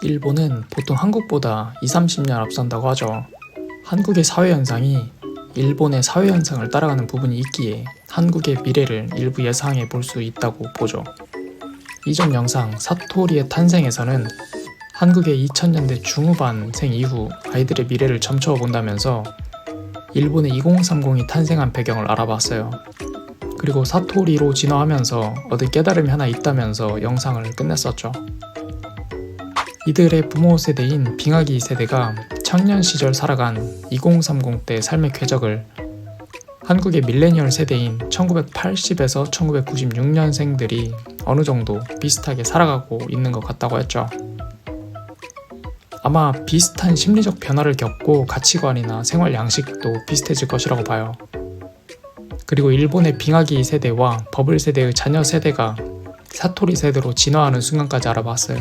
일본은 보통 한국보다 20-30년 앞선다고 하죠. 한국의 사회현상이 일본의 사회현상을 따라가는 부분이 있기에 한국의 미래를 일부 예상해 볼 수 있다고 보죠. 이전 영상 사토리의 탄생에서는 한국의 2000년대 중후반생 이후 아이들의 미래를 점쳐어 본다면서 일본의 2030이 탄생한 배경을 알아봤어요. 그리고 사토리로 진화하면서 얻은 깨달음이 하나 있다면서 영상을 끝냈었죠. 이들의 부모 세대인 빙하기 세대가 청년 시절 살아간 2030 때 삶의 궤적을 한국의 밀레니얼 세대인 1980에서 1996년생들이 어느 정도 비슷하게 살아가고 있는 것 같다고 했죠. 아마 비슷한 심리적 변화를 겪고 가치관이나 생활 양식도 비슷해질 것이라고 봐요. 그리고 일본의 빙하기 세대와 버블 세대의 자녀 세대가 사토리 세대로 진화하는 순간까지 알아봤어요.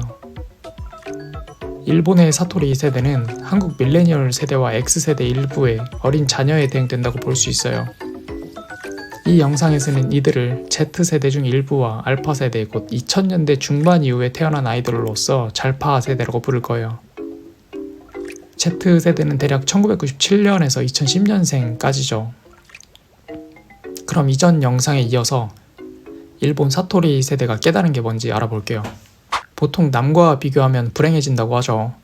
일본의 사토리 세대는 한국 밀레니얼 세대와 X세대 일부의 어린 자녀에 대응된다고 볼 수 있어요. 이 영상에서는 이들을 Z세대 중 일부와 알파세대 곧 2000년대 중반 이후에 태어난 아이들로서 잘파 세대라고 부를 거예요. Z세대는 대략 1997년에서 2010년생까지죠. 그럼 이전 영상에 이어서 일본 사토리 세대가 깨달은 게 뭔지 알아볼게요. 보통 남과 비교하면 불행해진다고 하죠.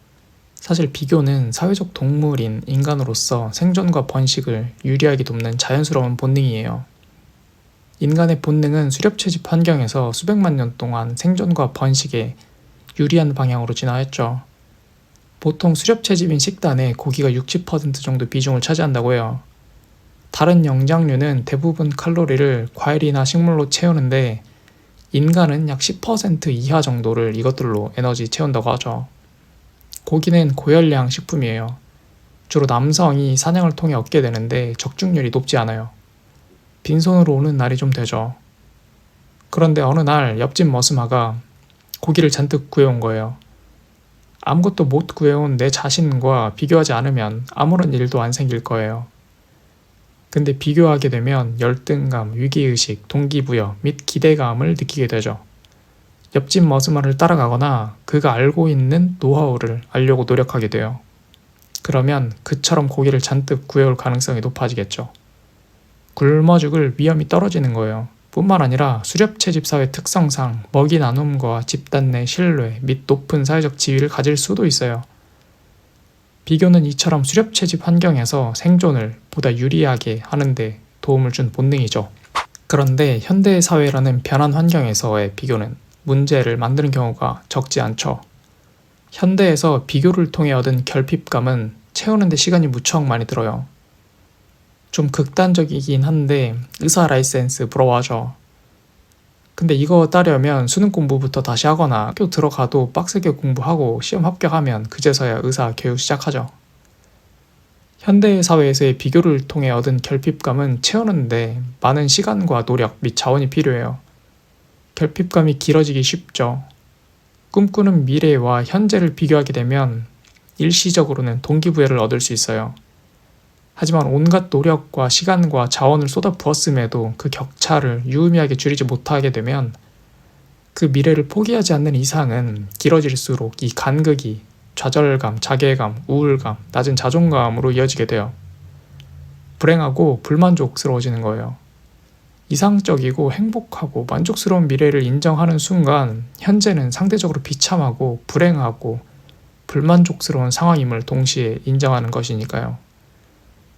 사실 비교는 사회적 동물인 인간으로서 생존과 번식을 유리하게 돕는 자연스러운 본능이에요. 인간의 본능은 수렵채집 환경에서 수백만 년 동안 생존과 번식에 유리한 방향으로 진화했죠. 보통 수렵채집인 식단에 고기가 60% 정도 비중을 차지한다고 해요. 다른 영장류는 대부분 칼로리를 과일이나 식물로 채우는데 인간은 약 10% 이하 정도를 이것들로 에너지 채운다고 하죠. 고기는 고열량 식품이에요. 주로 남성이 사냥을 통해 얻게 되는데 적중률이 높지 않아요. 빈손으로 오는 날이 좀 되죠. 그런데 어느 날 옆집 머스마가 고기를 잔뜩 구해온 거예요. 아무것도 못 구해온 내 자신과 비교하지 않으면 아무런 일도 안 생길 거예요. 근데 비교하게 되면 열등감, 위기의식, 동기부여 및 기대감을 느끼게 되죠. 옆집 머스마를 따라가거나 그가 알고 있는 노하우를 알려고 노력하게 돼요. 그러면 그처럼 고기를 잔뜩 구해올 가능성이 높아지겠죠. 굶어 죽을 위험이 떨어지는 거예요. 뿐만 아니라 수렵채집 사회 특성상 먹이 나눔과 집단 내 신뢰 및 높은 사회적 지위를 가질 수도 있어요. 비교는 이처럼 수렵채집 환경에서 생존을 보다 유리하게 하는데 도움을 준 본능이죠. 그런데 현대 사회라는 변한 환경에서의 비교는 문제를 만드는 경우가 적지 않죠. 현대에서 비교를 통해 얻은 결핍감은 채우는데 시간이 무척 많이 들어요. 좀 극단적이긴 한데 의사 라이센스 부러워하죠. 근데 이거 따려면 수능 공부부터 다시 하거나 학교 들어가도 빡세게 공부하고 시험 합격하면 그제서야 의사 교육 시작하죠. 현대 사회에서의 비교를 통해 얻은 결핍감은 채우는데 많은 시간과 노력 및 자원이 필요해요. 결핍감이 길어지기 쉽죠. 꿈꾸는 미래와 현재를 비교하게 되면 일시적으로는 동기부여를 얻을 수 있어요. 하지만 온갖 노력과 시간과 자원을 쏟아 부었음에도 그 격차를 유의미하게 줄이지 못하게 되면 그 미래를 포기하지 않는 이상은 길어질수록 이 간극이 좌절감, 자괴감, 우울감, 낮은 자존감으로 이어지게 돼요. 불행하고 불만족스러워지는 거예요. 이상적이고 행복하고 만족스러운 미래를 인정하는 순간 현재는 상대적으로 비참하고 불행하고 불만족스러운 상황임을 동시에 인정하는 것이니까요.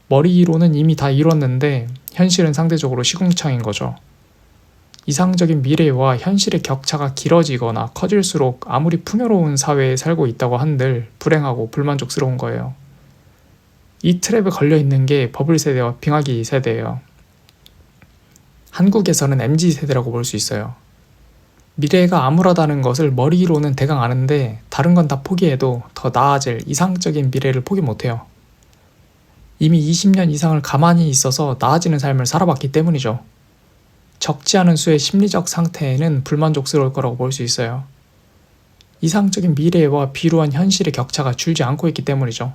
머리로는 이미 다 이뤘는데 현실은 상대적으로 시궁창인 거죠. 이상적인 미래와 현실의 격차가 길어지거나 커질수록 아무리 풍요로운 사회에 살고 있다고 한들 불행하고 불만족스러운 거예요. 이 트랩에 걸려있는 게 버블 세대와 빙하기 세대예요. 한국에서는 MZ세대라고 볼 수 있어요. 미래가 암울하다는 것을 머리로는 대강 아는데 다른 건 다 포기해도 더 나아질 이상적인 미래를 포기 못해요. 이미 20년 이상을 가만히 있어서 나아지는 삶을 살아봤기 때문이죠. 적지 않은 수의 심리적 상태에는 불만족스러울 거라고 볼 수 있어요. 이상적인 미래와 비루한 현실의 격차가 줄지 않고 있기 때문이죠.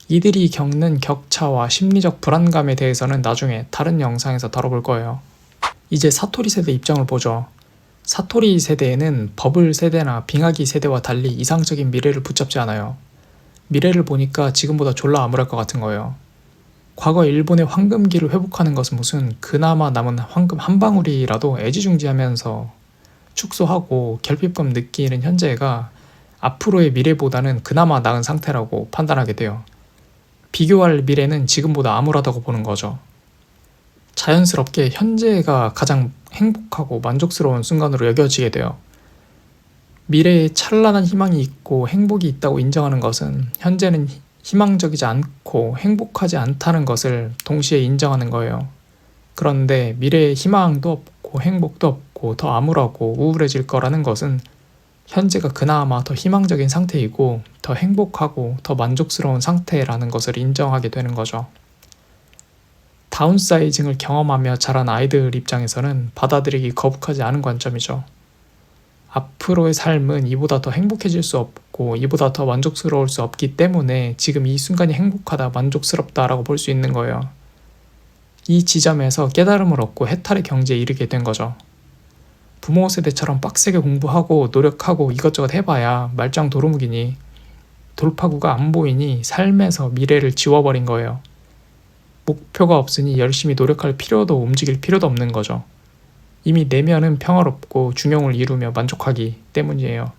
이들이 겪는 격차와 심리적 불안감에 대해서는 나중에 다른 영상에서 다뤄볼 거예요. 이제 사토리 세대 입장을 보죠. 사토리 세대에는 버블 세대나 빙하기 세대와 달리 이상적인 미래를 붙잡지 않아요. 미래를 보니까 지금보다 졸라 암울할 것 같은 거예요. 과거 일본의 황금기를 회복하는 것은 무슨 그나마 남은 황금 한 방울이라도 애지중지하면서 축소하고 결핍감 느끼는 현재가 앞으로의 미래보다는 그나마 나은 상태라고 판단하게 돼요. 비교할 미래는 지금보다 암울하다고 보는 거죠. 자연스럽게 현재가 가장 행복하고 만족스러운 순간으로 여겨지게 돼요. 미래에 찬란한 희망이 있고 행복이 있다고 인정하는 것은 현재는 희망적이지 않고 행복하지 않다는 것을 동시에 인정하는 거예요. 그런데 미래에 희망도 없고 행복도 없고 더 암울하고 우울해질 거라는 것은 현재가 그나마 더 희망적인 상태이고 더 행복하고 더 만족스러운 상태라는 것을 인정하게 되는 거죠. 다운사이징을 경험하며 자란 아이들 입장에서는 받아들이기 거북하지 않은 관점이죠. 앞으로의 삶은 이보다 더 행복해질 수 없고 이보다 더 만족스러울 수 없기 때문에 지금 이 순간이 행복하다, 만족스럽다라고 볼 수 있는 거예요. 이 지점에서 깨달음을 얻고 해탈의 경지에 이르게 된 거죠. 부모 세대처럼 빡세게 공부하고 노력하고 이것저것 해봐야 말짱 도루묵이니 돌파구가 안 보이니 삶에서 미래를 지워버린 거예요. 목표가 없으니 열심히 노력할 필요도 움직일 필요도 없는 거죠. 이미 내면은 평화롭고 중용을 이루며 만족하기 때문이에요.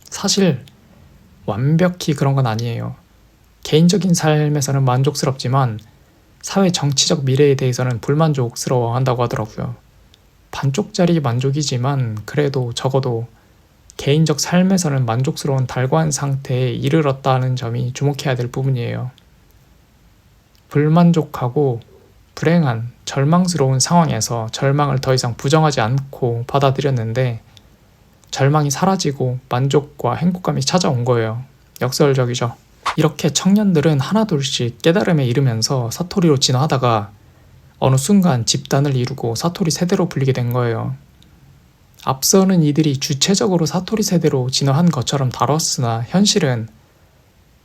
사실 완벽히 그런 건 아니에요. 개인적인 삶에서는 만족스럽지만 사회 정치적 미래에 대해서는 불만족스러워 한다고 하더라고요. 반쪽짜리 만족이지만 그래도 적어도 개인적 삶에서는 만족스러운 달관 상태에 이르렀다는 점이 주목해야 될 부분이에요. 불만족하고 불행한 절망스러운 상황에서 절망을 더 이상 부정하지 않고 받아들였는데 절망이 사라지고 만족과 행복감이 찾아온 거예요. 역설적이죠. 이렇게 청년들은 하나둘씩 깨달음에 이르면서 사토리로 진화하다가 어느 순간 집단을 이루고 사토리 세대로 불리게 된 거예요. 앞서는 이들이 주체적으로 사토리 세대로 진화한 것처럼 다뤘으나 현실은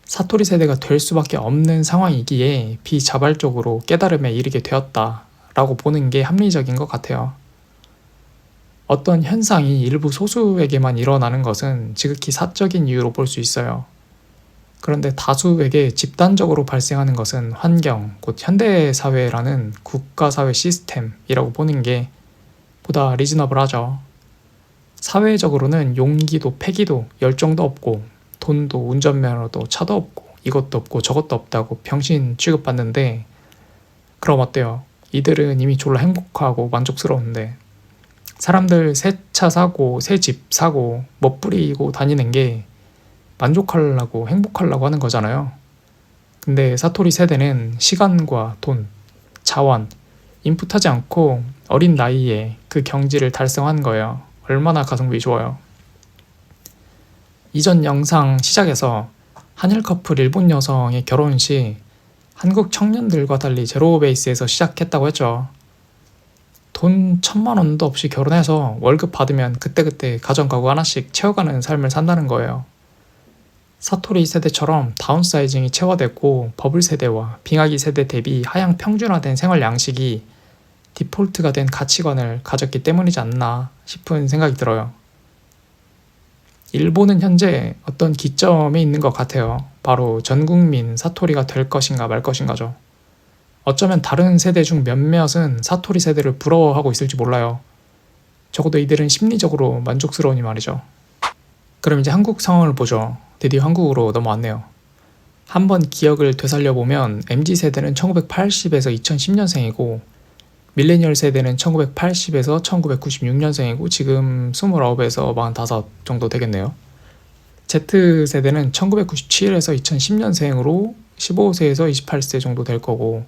사토리 세대가 될 수밖에 없는 상황이기에 비자발적으로 깨달음에 이르게 되었다라고 보는 게 합리적인 것 같아요. 어떤 현상이 일부 소수에게만 일어나는 것은 지극히 사적인 이유로 볼 수 있어요. 그런데 다수에게 집단적으로 발생하는 것은 환경, 곧 현대사회라는 국가사회 시스템이라고 보는 게 보다 리즈너블하죠. 사회적으로는 용기도 패기도 열정도 없고 돈도 운전면허도 차도 없고 이것도 없고 저것도 없다고 병신 취급받는데 그럼 어때요? 이들은 이미 졸라 행복하고 만족스러운데 사람들 새 차 사고 새 집 사고 멋부리고 다니는 게 만족하려고 행복하려고 하는 거잖아요. 근데 사토리 세대는 시간과 돈, 자원, 인풋하지 않고 어린 나이에 그 경지를 달성한 거예요. 얼마나 가성비 좋아요. 이전 영상 시작에서 한일 커플 일본 여성의 결혼식 한국 청년들과 달리 제로 베이스에서 시작했다고 했죠. 돈 1,000만 원도 없이 결혼해서 월급 받으면 그때그때 가정가구 하나씩 채워가는 삶을 산다는 거예요. 사토리 세대처럼 다운사이징이 체화됐고 버블 세대와 빙하기 세대 대비 하향 평준화된 생활 양식이 디폴트가 된 가치관을 가졌기 때문이지 않나 싶은 생각이 들어요. 일본은 현재 어떤 기점에 있는 것 같아요. 바로 전국민 사토리가 될 것인가 말 것인가죠. 어쩌면 다른 세대 중 몇몇은 사토리 세대를 부러워하고 있을지 몰라요. 적어도 이들은 심리적으로 만족스러우니 말이죠. 그럼 이제 한국 상황을 보죠. 드디어 한국으로 넘어왔네요. 한번 기억을 되살려보면 MZ세대는 1980에서 2010년생이고 밀레니얼 세대는 1980에서 1996년생이고 지금 29에서 45 정도 되겠네요. Z세대는 1997에서 2010년생으로 15세에서 28세 정도 될 거고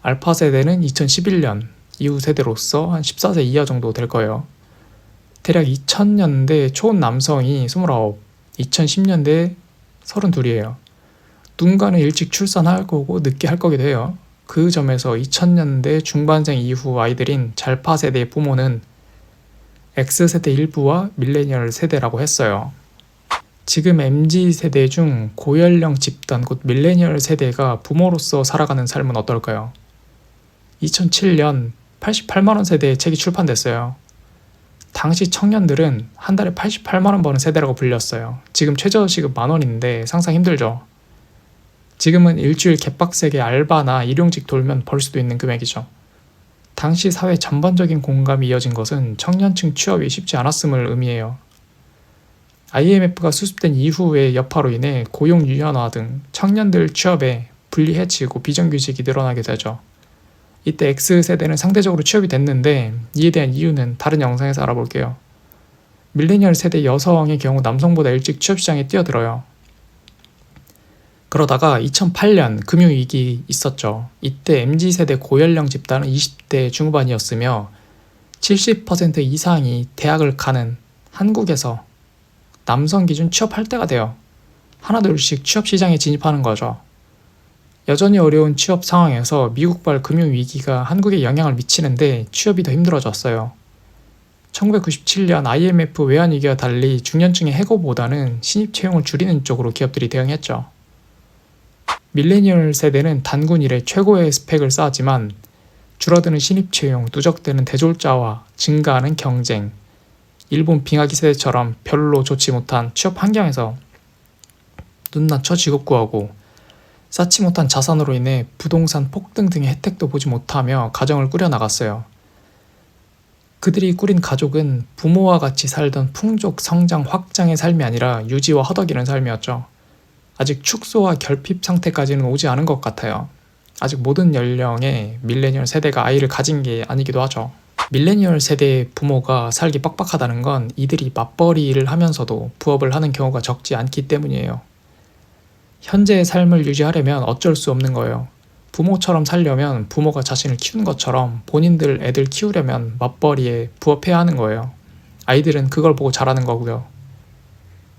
알파 세대는 2011년 이후 세대로서 한 14세 이하 정도 될 거예요. 대략 2000년대 초혼 남성이 29, 2010년대 32이에요. 누군가는 일찍 출산할 거고 늦게 할 거기도 해요. 그 점에서 2000년대 중반생 이후 아이들인 잘파 세대의 부모는 X세대 일부와 밀레니얼 세대라고 했어요. 지금 MZ세대 중 고연령 집단 곧 밀레니얼 세대가 부모로서 살아가는 삶은 어떨까요? 2007년 88만원 세대의 책이 출판됐어요. 당시 청년들은 한 달에 88만 원 버는 세대라고 불렸어요. 지금 최저시급 10,000원인데 상상 힘들죠. 지금은 일주일 개빡세게 알바나 일용직 돌면 벌 수도 있는 금액이죠. 당시 사회 전반적인 공감이 이어진 것은 청년층 취업이 쉽지 않았음을 의미해요. IMF가 수습된 이후의 여파로 인해 고용 유연화 등 청년들 취업에 불리해지고 비정규직이 늘어나게 되죠. 이때 X세대는 상대적으로 취업이 됐는데 이에 대한 이유는 다른 영상에서 알아볼게요. 밀레니얼 세대 여성의 경우 남성보다 일찍 취업시장에 뛰어들어요. 그러다가 2008년 금융위기 있었죠. 이때 MZ세대 고연령 집단은 20대 중후반이었으며 70% 이상이 대학을 가는 한국에서 남성 기준 취업할 때가 돼요. 하나둘씩 취업시장에 진입하는 거죠. 여전히 어려운 취업 상황에서 미국발 금융위기가 한국에 영향을 미치는데 취업이 더 힘들어졌어요. 1997년 IMF 외환위기와 달리 중년층의 해고보다는 신입 채용을 줄이는 쪽으로 기업들이 대응했죠. 밀레니얼 세대는 단군 이래 최고의 스펙을 쌓았지만 줄어드는 신입 채용, 누적되는 대졸자와 증가하는 경쟁, 일본 빙하기 세대처럼 별로 좋지 못한 취업 환경에서 눈낮춰 직업 구하고 쌓지 못한 자산으로 인해 부동산 폭등 등의 혜택도 보지 못하며 가정을 꾸려나갔어요. 그들이 꾸린 가족은 부모와 같이 살던 풍족, 성장, 확장의 삶이 아니라 유지와 허덕이는 삶이었죠. 아직 축소와 결핍 상태까지는 오지 않은 것 같아요. 아직 모든 연령의 밀레니얼 세대가 아이를 가진 게 아니기도 하죠. 밀레니얼 세대의 부모가 살기 빡빡하다는 건 이들이 맞벌이 일을 하면서도 부업을 하는 경우가 적지 않기 때문이에요. 현재의 삶을 유지하려면 어쩔 수 없는 거예요. 부모처럼 살려면 부모가 자신을 키운 것처럼 본인들 애들 키우려면 맞벌이에 부업해야 하는 거예요. 아이들은 그걸 보고 자라는 거고요.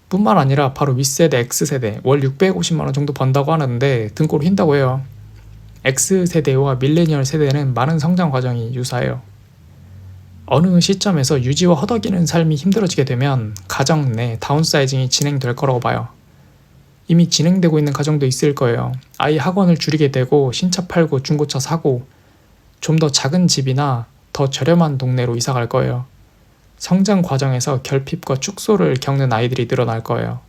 뿐만 아니라 바로 윗세대 X세대 월 650만 원 정도 번다고 하는데 등골 휜다고 해요. X세대와 밀레니얼 세대는 많은 성장 과정이 유사해요. 어느 시점에서 유지와 허덕이는 삶이 힘들어지게 되면 가정 내 다운사이징이 진행될 거라고 봐요. 이미 진행되고 있는 가정도 있을 거예요. 아이 학원을 줄이게 되고 신차 팔고 중고차 사고 좀 더 작은 집이나 더 저렴한 동네로 이사 갈 거예요. 성장 과정에서 결핍과 축소를 겪는 아이들이 늘어날 거예요.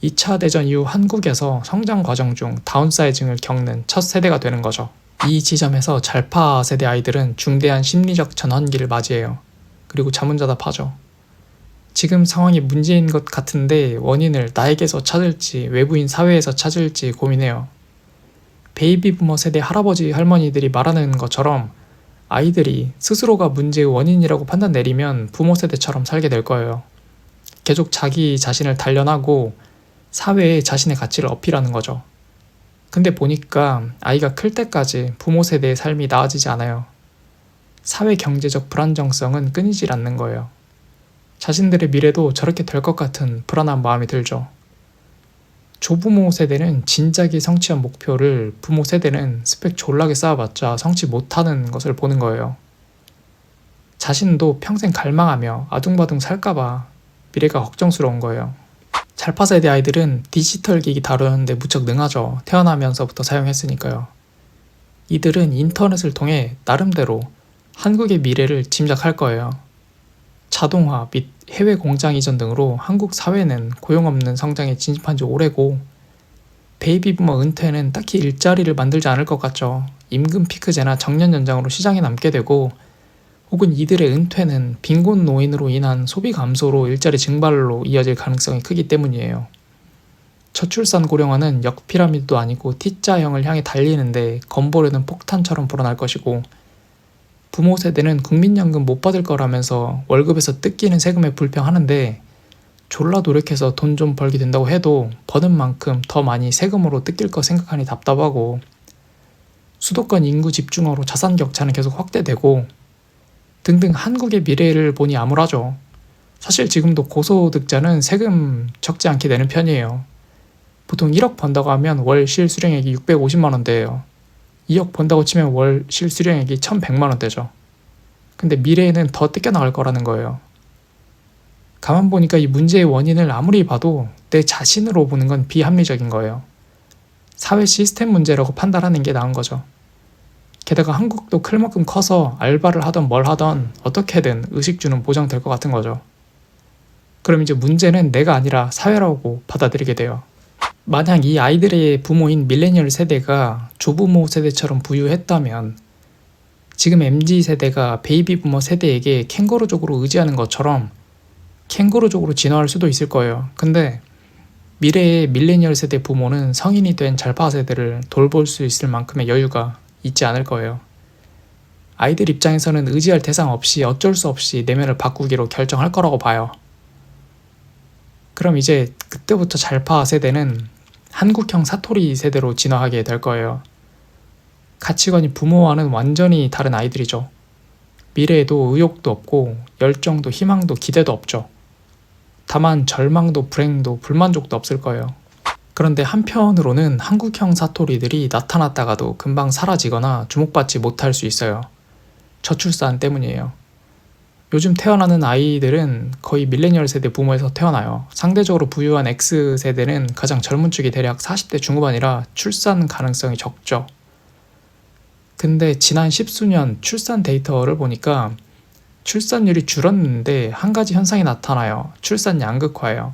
2차 대전 이후 한국에서 성장 과정 중 다운사이징을 겪는 첫 세대가 되는 거죠. 이 지점에서 잘파 세대 아이들은 중대한 심리적 전환기를 맞이해요. 그리고 자문자답하죠. 지금 상황이 문제인 것 같은데 원인을 나에게서 찾을지 외부인 사회에서 찾을지 고민해요. 베이비 부머 세대 할아버지 할머니들이 말하는 것처럼 아이들이 스스로가 문제의 원인이라고 판단 내리면 부모 세대처럼 살게 될 거예요. 계속 자기 자신을 단련하고 사회에 자신의 가치를 어필하는 거죠. 근데 보니까 아이가 클 때까지 부모 세대의 삶이 나아지지 않아요. 사회 경제적 불안정성은 끊이질 않는 거예요. 자신들의 미래도 저렇게 될 것 같은 불안한 마음이 들죠. 조부모 세대는 진작에 성취한 목표를 부모 세대는 스펙 졸라게 쌓아봤자 성취 못하는 것을 보는 거예요. 자신도 평생 갈망하며 아둥바둥 살까봐 미래가 걱정스러운 거예요. 잘파 세대 아이들은 디지털 기기 다루는데 무척 능하죠. 태어나면서부터 사용했으니까요. 이들은 인터넷을 통해 나름대로 한국의 미래를 짐작할 거예요. 자동화 및 해외 공장 이전 등으로 한국 사회는 고용 없는 성장에 진입한 지 오래고 베이비 부머 은퇴는 딱히 일자리를 만들지 않을 것 같죠. 임금 피크제나 정년 연장으로 시장에 남게 되고 혹은 이들의 은퇴는 빈곤 노인으로 인한 소비 감소로 일자리 증발로 이어질 가능성이 크기 때문이에요. 저출산 고령화는 역피라미드도 아니고 T자형을 향해 달리는데 건보료는 폭탄처럼 불어날 것이고 부모 세대는 국민연금 못 받을 거라면서 월급에서 뜯기는 세금에 불평하는데 졸라 노력해서 돈 좀 벌게 된다고 해도 버는 만큼 더 많이 세금으로 뜯길 거 생각하니 답답하고 수도권 인구 집중화로 자산 격차는 계속 확대되고 등등 한국의 미래를 보니 암울하죠. 사실 지금도 고소득자는 세금 적지 않게 내는 편이에요. 보통 1억 번다고 하면 월 실수령액이 650만 원대예요. 2억 번다고 치면 월 실수령액이 1100만 원대죠. 근데 미래에는 더 뜯겨나갈 거라는 거예요. 가만 보니까 이 문제의 원인을 아무리 봐도 내 자신으로 보는 건 비합리적인 거예요. 사회 시스템 문제라고 판단하는 게 나은 거죠. 게다가 한국도 클 만큼 커서 알바를 하던 뭘 하던 어떻게든 의식주는 보장될 것 같은 거죠. 그럼 이제 문제는 내가 아니라 사회라고 받아들이게 돼요. 만약 이 아이들의 부모인 밀레니얼 세대가 조부모 세대처럼 부유했다면 지금 MZ 세대가 베이비 부머 세대에게 캥거루족으로 의지하는 것처럼 캥거루족으로 진화할 수도 있을 거예요. 근데 미래의 밀레니얼 세대 부모는 성인이 된 잘파 세대를 돌볼 수 있을 만큼의 여유가 있지 않을 거예요. 아이들 입장에서는 의지할 대상 없이 어쩔 수 없이 내면을 바꾸기로 결정할 거라고 봐요. 그럼 이제 그때부터 잘파 세대는 한국형 사토리 세대로 진화하게 될 거예요. 가치관이 부모와는 완전히 다른 아이들이죠. 미래에도 의욕도 없고 열정도 희망도 기대도 없죠. 다만 절망도 불행도 불만족도 없을 거예요. 그런데 한편으로는 한국형 사토리들이 나타났다가도 금방 사라지거나 주목받지 못할 수 있어요. 저출산 때문이에요. 요즘 태어나는 아이들은 거의 밀레니얼 세대 부모에서 태어나요. 상대적으로 부유한 X세대는 가장 젊은 축이 대략 40대 중후반이라 출산 가능성이 적죠. 근데 지난 10수년 출산 데이터를 보니까 출산율이 줄었는데 한 가지 현상이 나타나요. 출산 양극화예요.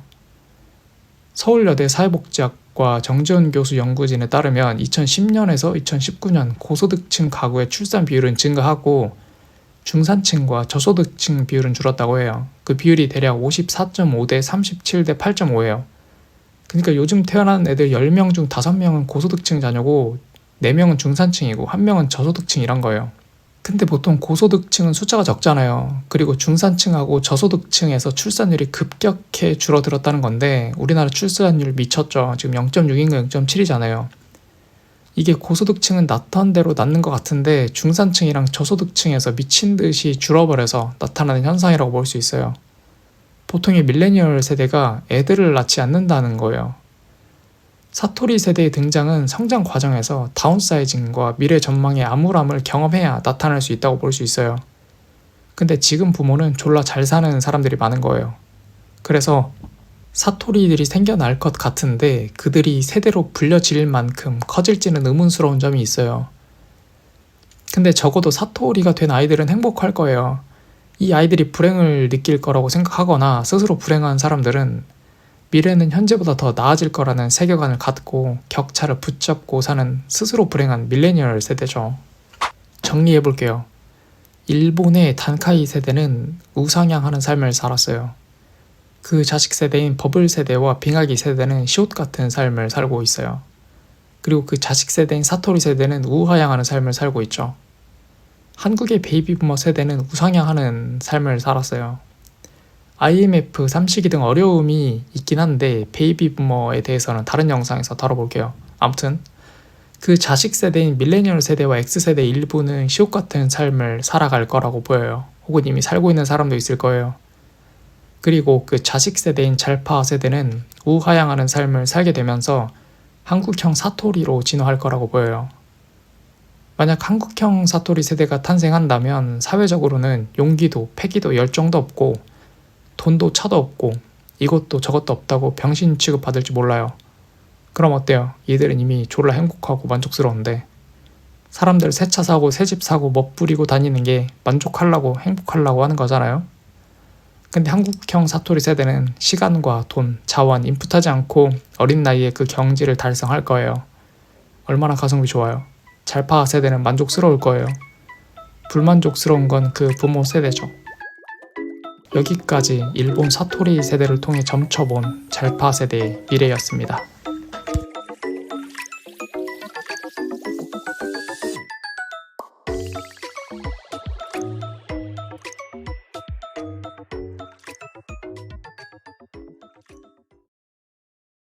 서울여대 사회복지학과 정지원 교수 연구진에 따르면 2010년에서 2019년 고소득층 가구의 출산 비율은 증가하고 중산층과 저소득층 비율은 줄었다고 해요. 그 비율이 대략 54.5대 37대 8.5예요. 그러니까 요즘 태어난 애들 10명 중 5명은 고소득층 자녀고 4명은 중산층이고 1명은 저소득층이란 거예요. 근데 보통 고소득층은 숫자가 적잖아요. 그리고 중산층하고 저소득층에서 출산율이 급격히 줄어들었다는 건데 우리나라 출산율 미쳤죠. 지금 0.6인가 0.7이잖아요. 이게 고소득층은 낳던 대로 낳는 것 같은데 중산층이랑 저소득층에서 미친 듯이 줄어버려서 나타나는 현상이라고 볼 수 있어요. 보통의 밀레니얼 세대가 애들을 낳지 않는다는 거예요. 사토리 세대의 등장은 성장 과정에서 다운사이징과 미래 전망의 암울함을 경험해야 나타날 수 있다고 볼 수 있어요. 근데 지금 부모는 졸라 잘 사는 사람들이 많은 거예요. 그래서 사토리들이 생겨날 것 같은데 그들이 세대로 불려질 만큼 커질지는 의문스러운 점이 있어요. 근데 적어도 사토리가 된 아이들은 행복할 거예요. 이 아이들이 불행을 느낄 거라고 생각하거나 스스로 불행한 사람들은 미래는 현재보다 더 나아질 거라는 세계관을 갖고 격차를 붙잡고 사는 스스로 불행한 밀레니얼 세대죠. 정리해볼게요. 일본의 단카이 세대는 우상향하는 삶을 살았어요. 그 자식 세대인 버블 세대와 빙하기 세대는 시옷 같은 삶을 살고 있어요. 그리고 그 자식 세대인 사토리 세대는 우하향하는 삶을 살고 있죠. 한국의 베이비 부머 세대는 우상향하는 삶을 살았어요. IMF, 삼시기 등 어려움이 있긴 한데 베이비 부머에 대해서는 다른 영상에서 다뤄볼게요. 아무튼 그 자식 세대인 밀레니얼 세대와 X세대 일부는 시옷 같은 삶을 살아갈 거라고 보여요. 혹은 이미 살고 있는 사람도 있을 거예요. 그리고 그 자식 세대인 잘파 세대는 우하향하는 삶을 살게 되면서 한국형 사토리로 진화할 거라고 보여요. 만약 한국형 사토리 세대가 탄생한다면 사회적으로는 용기도 패기도 열정도 없고 돈도 차도 없고 이것도 저것도 없다고 병신 취급받을지 몰라요. 그럼 어때요? 얘들은 이미 졸라 행복하고 만족스러운데 사람들 새 차 사고 새 집 사고 멋부리고 다니는 게 만족하려고 행복하려고 하는 거잖아요. 근데 한국형 사토리 세대는 시간과 돈, 자원, 인풋하지 않고 어린 나이에 그 경지를 달성할 거예요. 얼마나 가성비 좋아요. 잘파 세대는 만족스러울 거예요. 불만족스러운 건 그 부모 세대죠. 여기까지 일본 사토리 세대를 통해 점쳐본 잘파 세대의 미래였습니다.